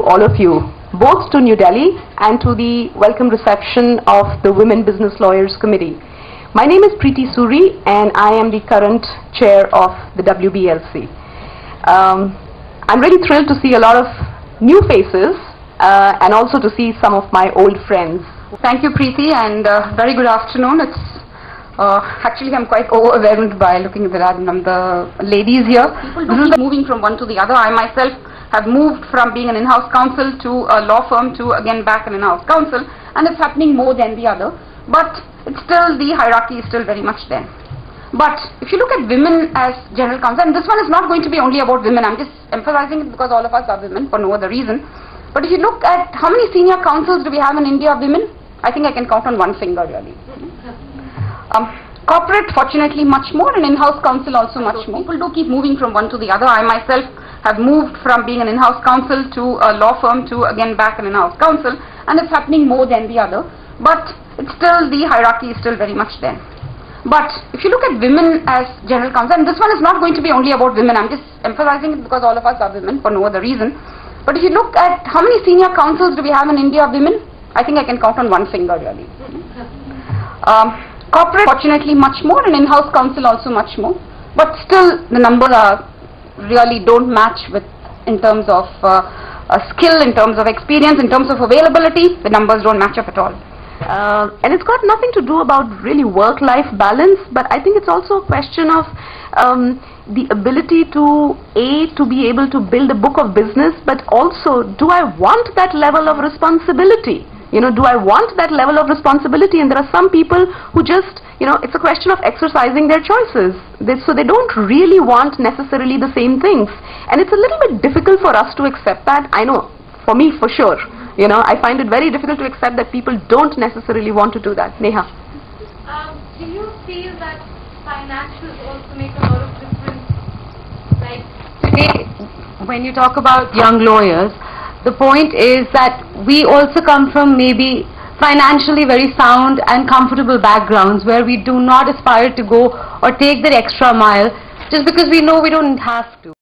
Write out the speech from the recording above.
all of you, both to New Delhi and to the welcome reception of the Women Business Lawyers Committee. My name is Preeti Suri and I am the current chair of the WBLC. I'm really thrilled to see a lot of new faces and also to see some of my old friends. Thank you, Preeti, and very good afternoon. Actually, I'm quite overwhelmed by looking at the number of ladies here. People keep moving from one to the other. I myself have moved from being an in-house counsel to a law firm to again back an in-house counsel, and it's happening more than the other. But it's still, the hierarchy is still very much there. But if you look at women as general counsel, and this one is not going to be only about women, I'm just emphasizing it because all of us are women for no other reason. But if you look at how many senior counsels do we have in India of women, I think I can count on one finger really. Corporate, fortunately, much more, and in-house counsel also much more. People do keep moving from one to the other. I myself have moved from being an in-house counsel to a law firm to again back an in-house counsel, and it's happening more than the other. But it's still, the hierarchy is still very much there. But if you look at women as general counsel, and this one is not going to be only about women, I'm just emphasizing it because all of us are women for no other reason. But if you look at how many senior counsels do we have in India of women, I think I can count on one finger really. Corporate, fortunately, much more, and in-house counsel also much more. But still, the numbers really don't match with, in terms of skill, in terms of experience, in terms of availability, the numbers don't match up at all. And it's got nothing to do about really work-life balance, but I think it's also a question of the ability to be able to build a book of business, but also, do I want that level of responsibility? You know, do I want that level of responsibility? And there are some people who just, it's a question of exercising their choices. So they don't really want necessarily the same things. And it's a little bit difficult for us to accept that. I know, for me, for sure. I find it very difficult to accept that people don't necessarily want to do that. Neha. Do you feel that financials also make a lot of difference? Like today, when you talk about young lawyers, the point is that we also come from maybe financially very sound and comfortable backgrounds where we do not aspire to go or take that extra mile just because we know we don't have to.